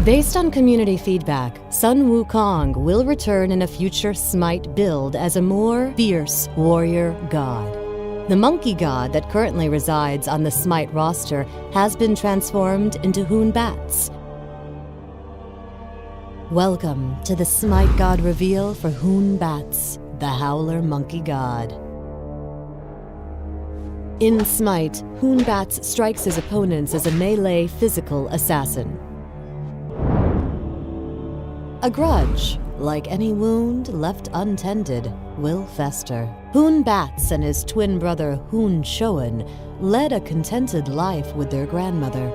Based on community feedback, Sun Wukong will return in a future Smite build as a more fierce warrior god. The monkey god that currently resides on the Smite roster has been transformed into Hun Batz. Welcome to the Smite god reveal for Hun Batz, the Howler monkey god. In Smite, Hun Batz strikes his opponents as a melee physical assassin. A grudge, like any wound left untended, will fester. Hun Batz and his twin brother Hun Shoen led a contented life with their grandmother.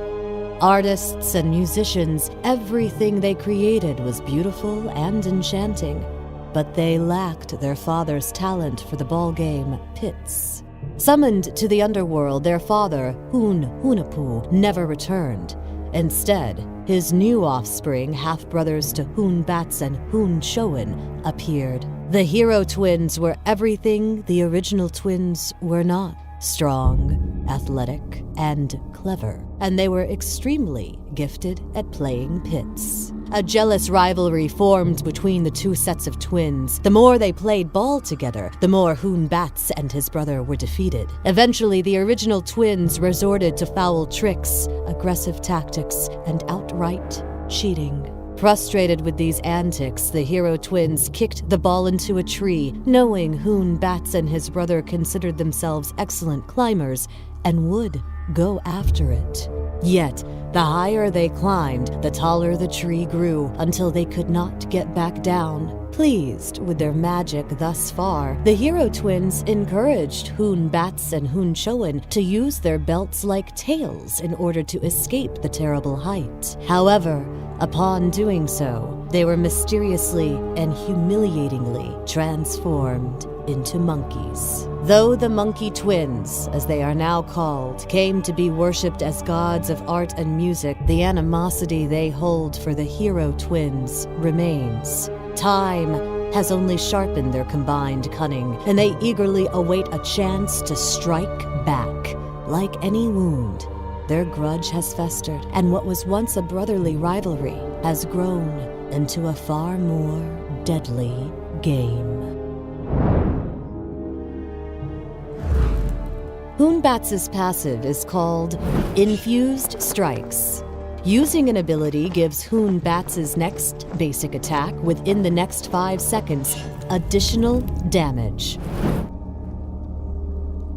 Artists and musicians, everything they created was beautiful and enchanting, but they lacked their father's talent for the ball game pits. Summoned to the underworld, their father, Hun Hunapu, never returned. Instead, his new offspring, half-brothers to Hun Batz and Hun Shoen, appeared. The hero twins were everything the original twins were not: strong, athletic, and clever. And they were extremely gifted at playing pits. A jealous rivalry formed between the two sets of twins. The more they played ball together, the more Hun Batz and his brother were defeated. Eventually, the original twins resorted to foul tricks, aggressive tactics, and outright cheating. Frustrated with these antics, the hero twins kicked the ball into a tree, knowing Hun Batz and his brother considered themselves excellent climbers and would go after it. Yet, the higher they climbed, the taller the tree grew, until they could not get back down. Pleased with their magic thus far, the hero twins encouraged Hun Batz and Hun Shoen to use their belts like tails in order to escape the terrible height. However, upon doing so, they were mysteriously and humiliatingly transformed into monkeys. Though the monkey twins, as they are now called, came to be worshipped as gods of art and music, the animosity they hold for the hero twins remains. Time has only sharpened their combined cunning, and they eagerly await a chance to strike back. Like any wound, their grudge has festered, and what was once a brotherly rivalry has grown into a far more deadly game. Hun Batz's passive is called Infused Strikes. Using an ability gives Hun Batz's next basic attack within the next 5 seconds additional damage.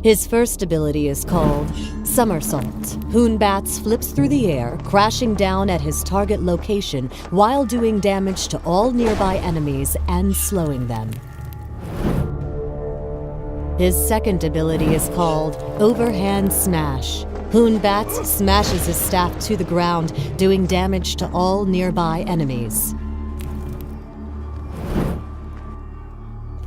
His first ability is called Somersault. Hun Batz flips through the air, crashing down at his target location while doing damage to all nearby enemies and slowing them. His second ability is called Overhand Smash. Hun Batz smashes his staff to the ground, doing damage to all nearby enemies.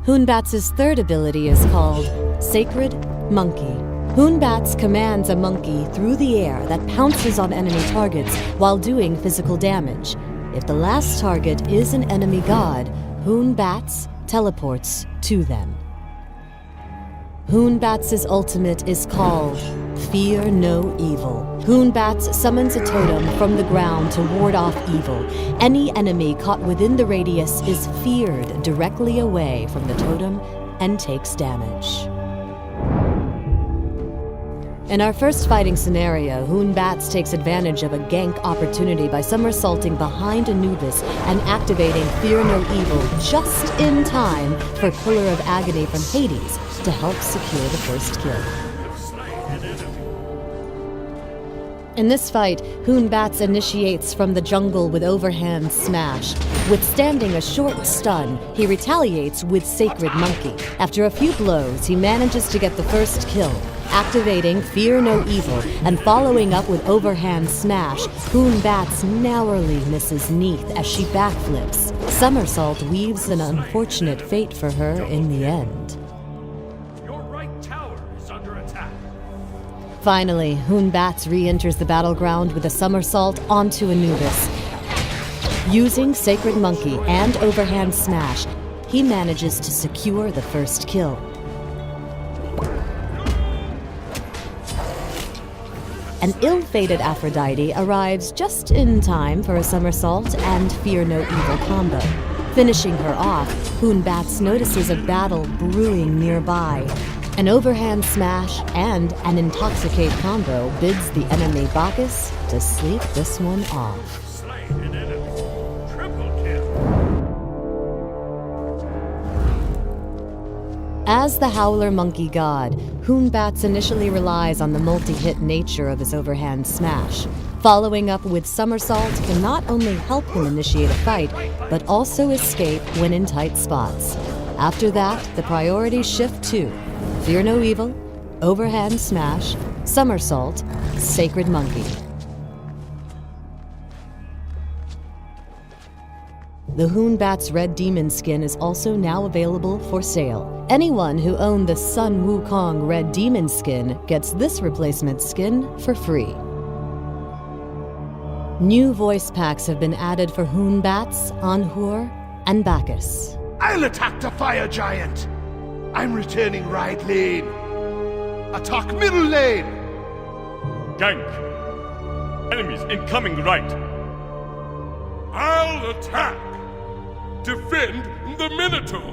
Hun Batz's third ability is called Sacred Monkey. Hun Batz commands a monkey through the air that pounces on enemy targets while doing physical damage. If the last target is an enemy god, Hun Batz teleports to them. Hun Batz's ultimate is called Fear No Evil. Hun Batz summons a totem from the ground to ward off evil. Any enemy caught within the radius is feared directly away from the totem and takes damage. In our first fighting scenario, Hun Batz takes advantage of a gank opportunity by somersaulting behind Anubis and activating Fear No Evil just in time for Pillar of Agony from Hades to help secure the first kill. In this fight, Hun Batz initiates from the jungle with Overhand Smash. Withstanding a short stun, he retaliates with Sacred Monkey. After a few blows, he manages to get the first kill. Activating Fear No Evil and following up with Overhand Smash, Hun Batz narrowly misses Neath as she backflips. Somersault weaves an unfortunate fate for her in the end. Your right tower is under attack. Finally, Hun Batz re-enters the battleground with a somersault onto Anubis. Using Sacred Monkey and Overhand Smash, he manages to secure the first kill. an ill-fated Aphrodite arrives just in time for a somersault and fear no evil combo. Finishing her off, Hun Batz notices a battle brewing nearby. An overhand smash and an intoxicate combo bids the enemy Bacchus to sleep this one off. Slain an enemy. Triple kill. As the Howler Monkey God, Hun Batz initially relies on the multi-hit nature of his overhand smash. Following up with somersault can not only help him initiate a fight, but also escape when in tight spots. After that, the priorities shift to fear no evil, overhand smash, somersault, sacred monkey. The Hun Batz Red Demon skin is also now available for sale. Anyone who owned the Sun Wukong Red Demon skin gets this replacement skin for free. New voice packs have been added for Hun Batz, Anhur, and Bacchus. I'll attack the fire giant. I'm returning right lane. Attack middle lane. Gank. Enemies incoming right. I'll attack. Defend the Minotaur.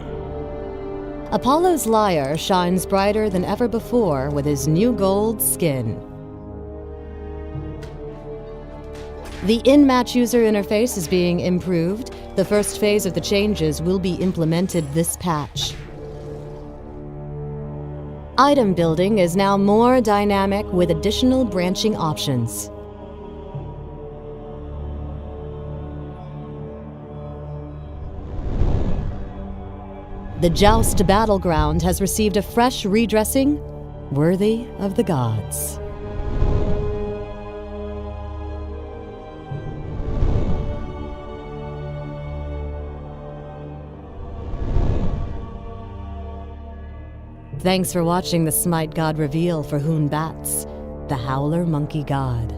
Apollo's Lyre shines brighter than ever before with his new gold skin. The in-match user interface is being improved. The first phase of the changes will be implemented this patch. Item building is now more dynamic with additional branching options. The Joust Battleground has received a fresh redressing worthy of the gods. Thanks for watching the Smite God reveal for Hun Batz, the Howler Monkey God.